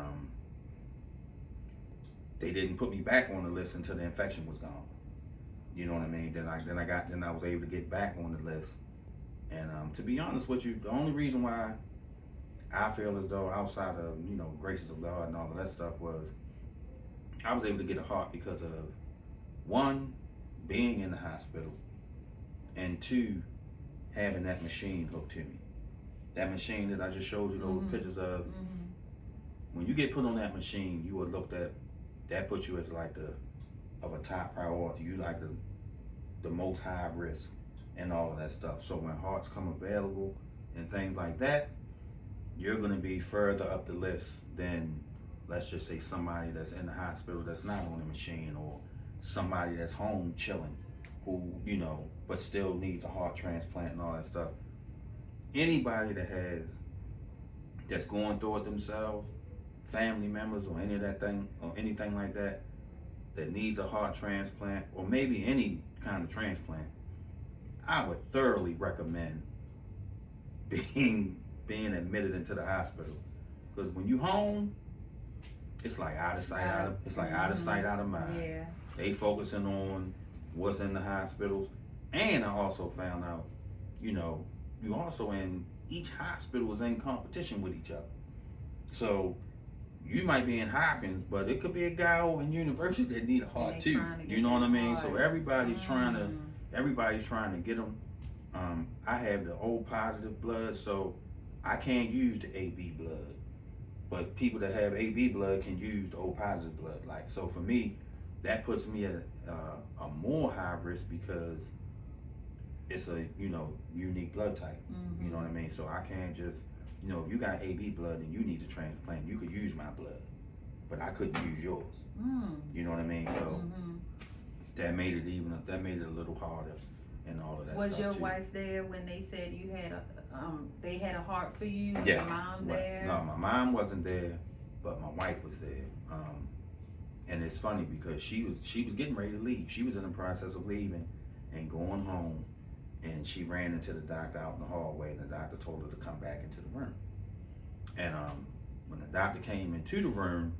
they didn't put me back on the list until the infection was gone. You know what I mean? Then I was able to get back on the list. And to be honest with you, the only reason why I feel as though, outside of, graces of God and all of that stuff, was I was able to get a heart because of, one, being in the hospital, and two, having that machine hooked to me. That machine that I just showed you those pictures of, when you get put on that machine, you are looked at, that puts you as like of a top priority. You like the most high risk and all of that stuff. So when hearts come available and things like that, you're gonna be further up the list than, let's just say, somebody that's in the hospital that's not on the machine, or somebody that's home chilling who, but still needs a heart transplant and all that stuff. Anybody that's going through it themselves, family members or any of that thing or anything like that needs a heart transplant, or maybe any kind of transplant, I would thoroughly recommend being admitted into the hospital. Because when you home, it's like out of sight, out of sight, out of mind. Yeah. They focusing on what's in the hospitals. And I also found out, you also in each hospital is in competition with each other. So you might be in Hopkins, but it could be a guy over in University that need a heart too. You know what I mean? So everybody's trying to get them. I have the O positive blood, so I can't use the AB blood. But people that have AB blood can use the O positive blood. Like, so for me, that puts me at a more high risk because it's a unique blood type. You know what I mean? So I can't just, if you got AB blood and you need to transplant, you could use my blood, but I couldn't use yours. You know what I mean? So that made it a little harder and all of that stuff. Was your too. wife there when they said you had they had a heart for you? Was Yes. your mom there? No, my mom wasn't there, but my wife was there. And it's funny because she was getting ready to leave. She was in the process of leaving and going home, and she ran into the doctor out in the hallway, and the doctor told her to come back into the room. And when the doctor came into the room,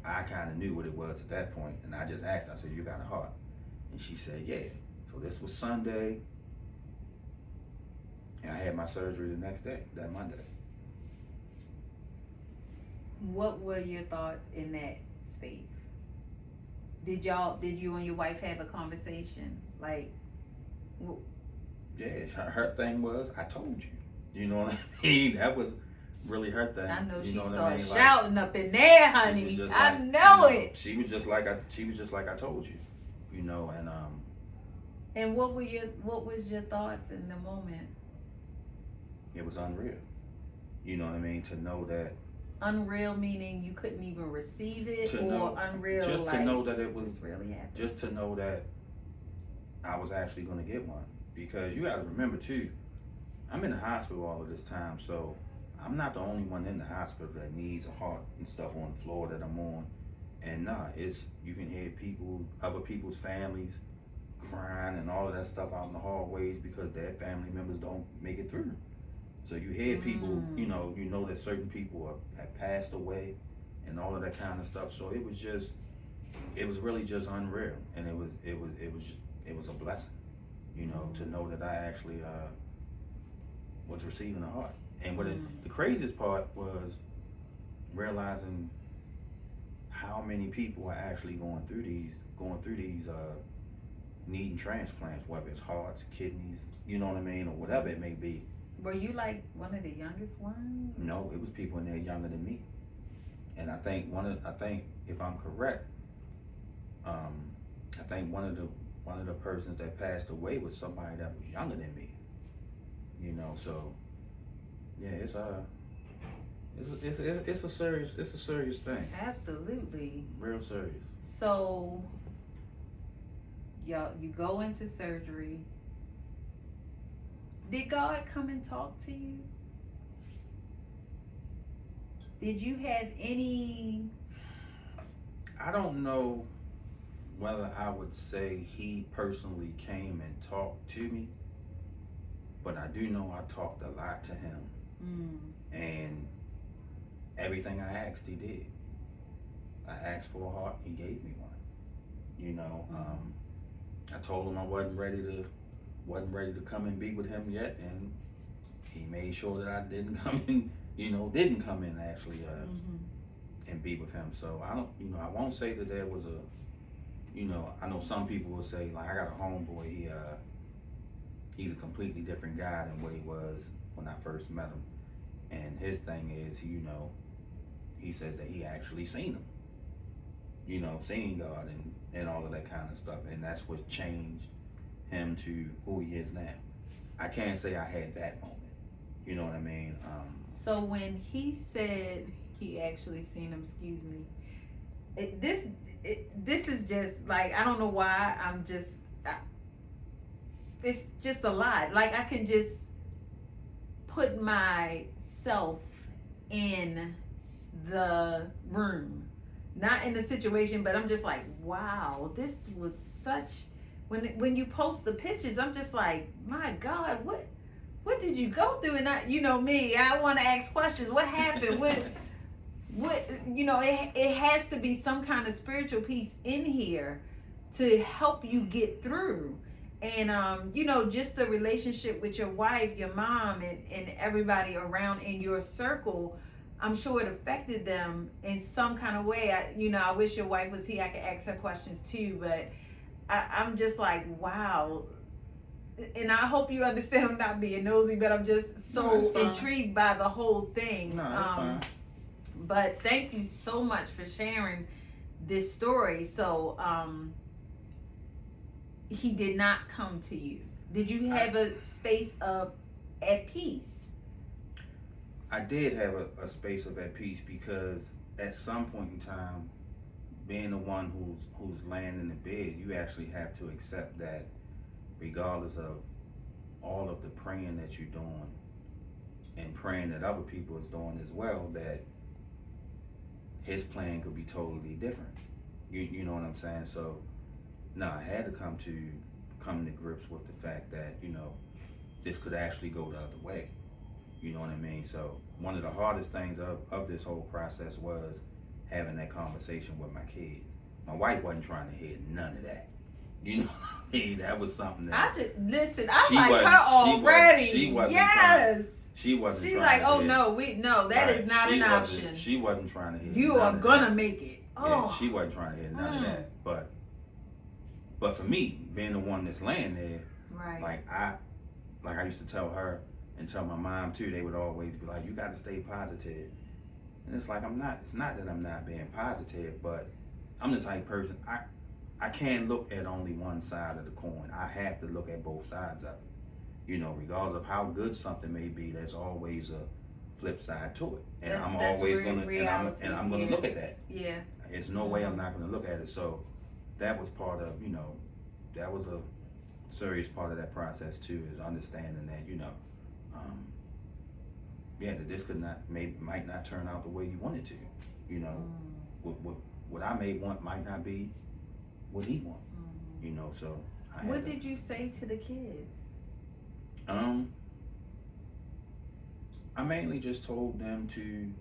I kind of knew what it was at that point, and I just asked her, I said, "You got a heart?" And she said, "Yeah." So this was Sunday, and I had my surgery the next day, that Monday. What were your thoughts in that space? Did you and your wife have a conversation? Like, Yeah, her thing was, "I told you." You know what I mean? That was really her thing. I know she what started Like, shouting up in there, honey. I like, know it. She was just like I told you. You know, and And what was your thoughts in the moment? it was unreal. You know what I mean? To know that. Unreal meaning you couldn't even receive it, To or know, unreal just like, to know that it was really happening. Just to know that I was actually going to get one, because you got to remember too, I'm in the hospital all of this time, so I'm not the only one in the hospital that needs a heart and stuff on the floor that I'm on. And it's, you can hear other people's families crying and all of that stuff out in the hallways because their family members don't make it through. So you hear people, you know that certain people have passed away and all of that kind of stuff. So it was really just unreal, and it was a blessing, to know that I actually was receiving a heart. And the craziest part was realizing how many people are actually going through these needing transplants, whether it's hearts, kidneys, you know what I mean, or whatever it may be. Were you like one of the youngest ones? No, it was people in there younger than me. And I think if I'm correct, I think one of the persons that passed away was somebody that was younger than me. So yeah, it's a serious thing. Absolutely. Real serious. So you go into surgery. Did God come and talk to you? Did you have any? I don't know whether I would say he personally came and talked to me, but I do know I talked a lot to him. And everything I asked, he did. I asked for a heart, he gave me one. I told him I wasn't ready to come and be with him yet, and he made sure that I didn't come in actually and be with him. So I won't say that there was I know some people will say, like, I got a homeboy, he's a completely different guy than what he was when I first met him. And his thing is, he says that he actually seen him, seeing God and all of that kind of stuff. And that's what changed him to who he is now. I can't say I had that moment. You know what I mean? So when he said he actually seen him, excuse me, this is just like, I don't know why it's just a lot. Like, I can just put myself in the room, not in the situation, but I'm just like, wow, this was such, when you post the pictures, I'm just like, my God, what did you go through? And I want to ask questions. What happened? It has to be some kind of spiritual piece in here to help you get through. And just the relationship with your wife, your mom, and everybody around in your circle, I'm sure it affected them in some kind of way. I wish your wife was here, I could ask her questions too, but I'm just like, wow. And I hope you understand I'm not being nosy, but I'm just so intrigued by the whole thing. No, that's fine. But thank you so much for sharing this story. So he did not come to you. Did you have a space of at peace? I did have a space of at peace, because at some point in time, being the one who's laying in the bed, you actually have to accept that regardless of all of the praying that you're doing and praying that other people is doing as well, that his plan could be totally different. You know what I'm saying? So, no, I had to come to grips with the fact that, this could actually go the other way. You know what I mean? So one of the hardest things of this whole process was having that conversation with my kids. My wife wasn't trying to hear none of that. You know what I mean? That was something that I like her already. She wasn't yes. She wasn't. She's trying like, oh to hear. no, that Right. is not an option. She wasn't trying to hear. You are gonna make it. Oh. Yeah, she wasn't trying to hear none of that. But for me, being the one that's laying there, right. like I used to tell her and tell my mom too, they would always be like, you got to stay positive. And it's like, it's not that I'm not being positive, but I'm the type of person, I can't look at only one side of the coin. I have to look at both sides of it. Regardless of how good something may be, there's always a flip side to it. And I'm always going to, and I'm going to look at that. Yeah. There's no way I'm not going to look at it. So that was part of, that was a serious part of that process too, is understanding that, that this might not turn out the way you want it to. What I may want might not be what he want. So what did you say to the kids? I mainly just told them to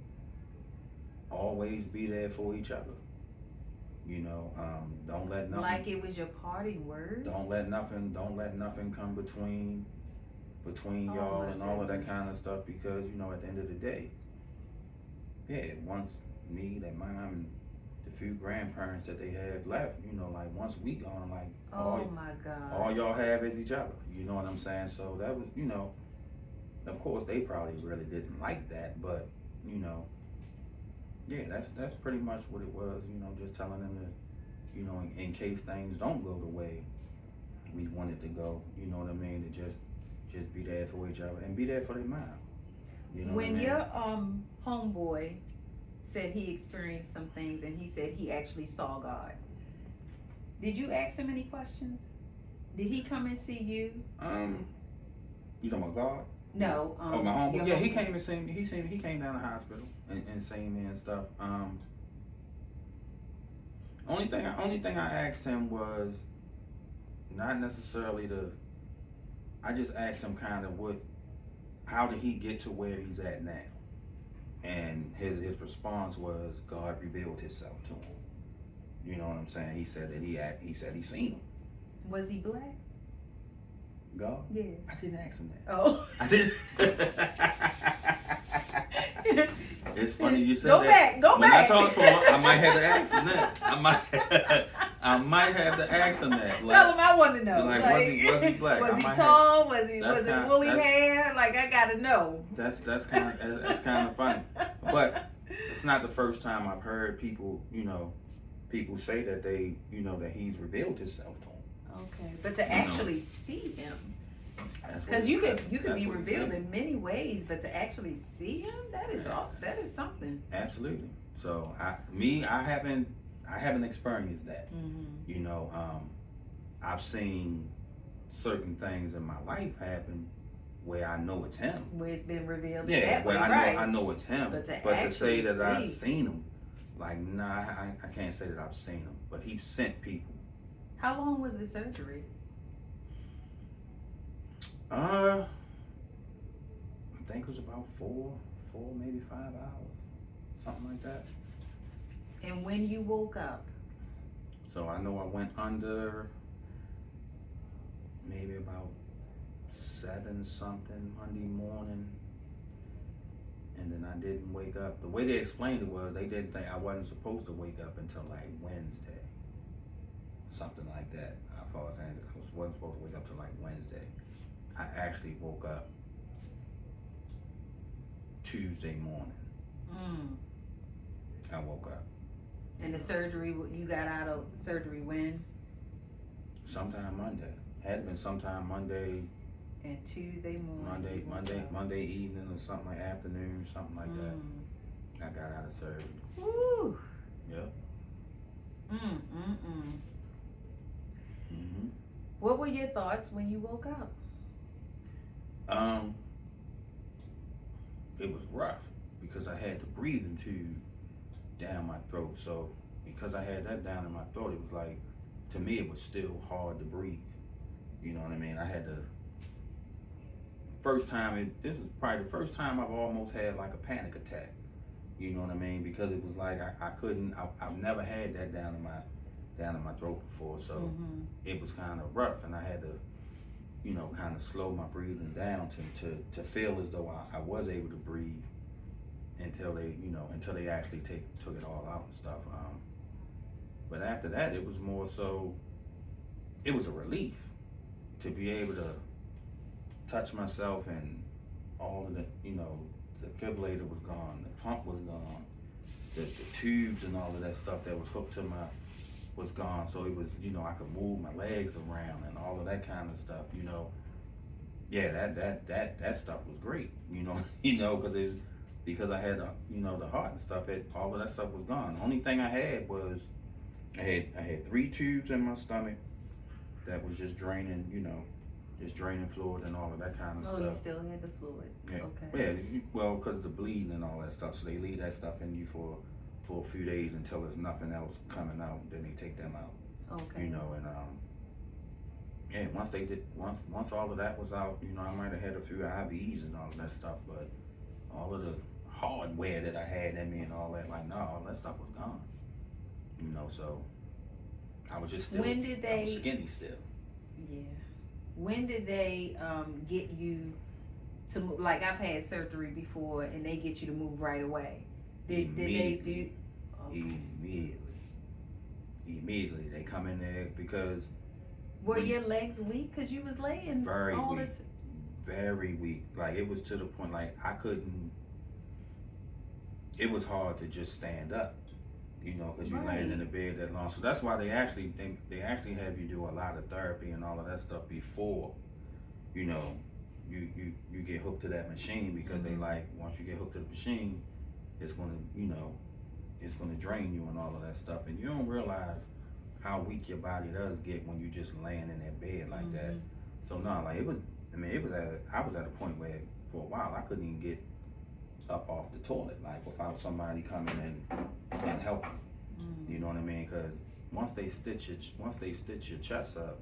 always be there for each other. Don't let nothing, like it was your parting word. Don't let nothing come between y'all and all of that kind of stuff, because at the end of the day, once me, that mom, and the few grandparents that they have left, like once we gone, like my God, all y'all have is each other. You know what I'm saying? So that was, of course they probably really didn't like that, but that's pretty much what it was. Just telling them that, in case things don't go the way we wanted to go, you know what I mean, to just be there for each other and be there for their mom. When your homeboy said he experienced some things and he said he actually saw God, did you ask him any questions? Did he come and see you? You talking about God? No. My homeboy. Yeah, he came and seen me. He came down to the hospital and seen me and stuff. Only thing I asked him was not necessarily I just asked him kind of how did he get to where he's at now? And his response was, God revealed himself to him. You know what I'm saying? He said that he said he seen him. Was he black? God? Yeah. I didn't ask him that. Oh. I didn't. It's funny you said Go that. Go when back. When I talked to him, I might have to ask him that. I might have to ask him that. Like, tell him I want to know. Like, was he black? Was he tall? Was it woolly hair? Like, I gotta know. That's kind of funny. But it's not the first time I've heard people say that that he's revealed himself to them. Okay, but to actually see him, because you could be revealed in many ways, but to actually see him, that is something. Absolutely. So I haven't experienced that. Mm-hmm. I've seen certain things in my life happen where I know it's him. Where it's been revealed. Yeah, that where way, I know it's him. But to say that I've seen him, like, nah, I can't say that I've seen him. But he sent people. How long was the surgery? I think it was about 4, maybe 5 hours, something like that. And when you woke up? So I know I went under maybe about 7 something Monday morning, and then I didn't wake up. The way they explained it was they didn't think I wasn't supposed to wake up until like Wednesday, something like that. I wasn't supposed to wake up till like Wednesday. I actually woke up Tuesday morning. I woke up. And the surgery, you got out of surgery when? Sometime Monday. Had been sometime Monday. And Tuesday morning. Monday evening or something, like afternoon, something like that. I got out of surgery. Woo. Yep. What were your thoughts when you woke up? It was rough because I had to breathe into down my throat. So because I had that down in my throat, it was like, to me, it was still hard to breathe. You know what I mean? I had to, this was probably the first time I've almost had like a panic attack. You know what I mean? Because it was like I've never had that down in my throat before. So it was kind of rough, and I had to, you know, kind of slow my breathing down to feel as though I was able to breathe until they actually took it all out and stuff. But after that, it was more so, it was a relief to be able to touch myself, and all of the, you know, the defibrillator was gone, the pump was gone, the tubes and all of that stuff that was hooked to my, was gone. So it was, you know, I could move my legs around and all of that kind of stuff, you know. Yeah, that stuff was great, you know, because I had the, you know, the heart and stuff, all of that stuff was gone. The only thing I had was, I had 3 tubes in my stomach that was just draining, you know, just draining fluid and all of that kind of stuff. Oh, you still had the fluid. Yeah. Okay. Yeah, well, because of the bleeding and all that stuff. So they leave that stuff in you for a few days until there's nothing else coming out. Then they take them out. Okay. You know, and yeah, once all of that was out, you know, I might have had a few IVs and all of that stuff, but all of the hardware that I had in me and all that, like, no, all that stuff was gone. You know, so I was just still, I was skinny still. Yeah. When did they get you to move? Like, I've had surgery before, and they get you to move right away. Did they do? Okay. Immediately they come in there, because were your legs weak because you was laying very all weak, very weak. Like, it was to the point, like, I couldn't. It was hard to just stand up, you know, because you're laying in the bed that long. So that's why they actually have you do a lot of therapy and all of that stuff before, you know, you get hooked to that machine, because they like, once you get hooked to the machine, it's gonna, you know, it's gonna drain you and all of that stuff, and you don't realize how weak your body does get when you just laying in that bed like that. So no, like, it was, I mean, I was at a point where for a while I couldn't even get up off the toilet, like, without somebody coming and helping. You know what I mean? Because once they stitch your chest up,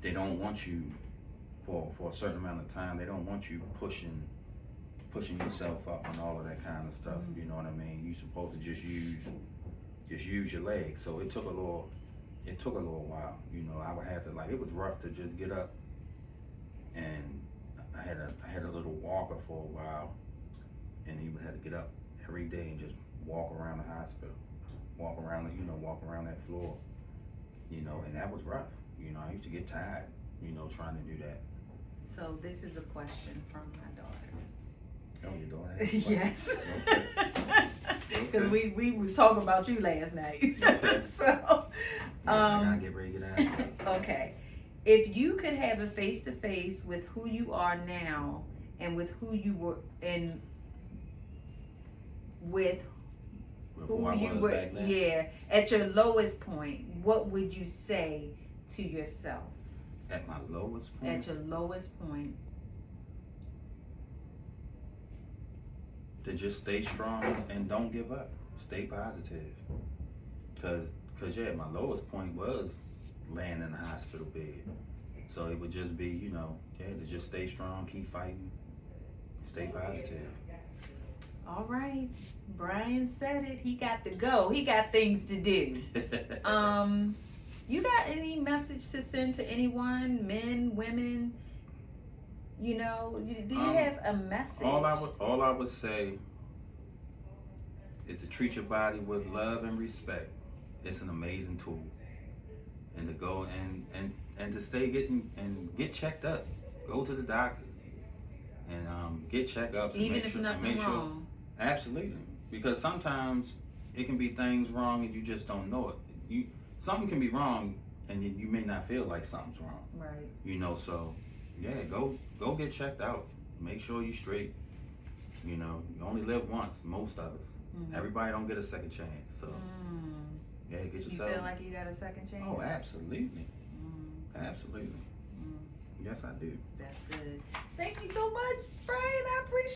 they don't want you for a certain amount of time. They don't want you pushing yourself up and all of that kind of stuff. You know what I mean? You're supposed to just use your legs. So it took a little while. You know, I would have to, like, it was rough to just get up, and I had a little walker for a while, and you would have to get up every day and just walk around the hospital, walk around that floor, you know, and that was rough. You know, I used to get tired, you know, trying to do that. So this is a question from my daughter. Oh, your daughter? Yes. Because we was talking about you last night. Okay. So, I gotta get ready to get out. Okay. If you could have a face-to-face with who you are now and with who you were, and with who you were, back then? yeah, at your lowest point, what would you say to yourself? At my lowest point? At your lowest point. To just stay strong and don't give up. Stay positive. Cause yeah, my lowest point was laying in the hospital bed. So it would just be, you know, yeah, to just stay strong, keep fighting, stay positive. All right, Bryan said it. He got to go. He got things to do. You got any message to send to anyone, men, women? You know, do you have a message? All I would say is to treat your body with love and respect. It's an amazing tool. And to go and to stay get checked up. Go to the doctors and get checked up. Even if nothing wrong. Absolutely. Because sometimes it can be things wrong and you just don't know it. Something can be wrong and you may not feel like something's wrong. Right. You know, so yeah, go get checked out. Make sure you're straight. You know, you only live once, most of us. Everybody don't get a second chance. So yeah, get yourself. You feel like you got a second chance? Oh, absolutely. Absolutely. Yes, I do. That's good. Thank you so much, Bryan. I appreciate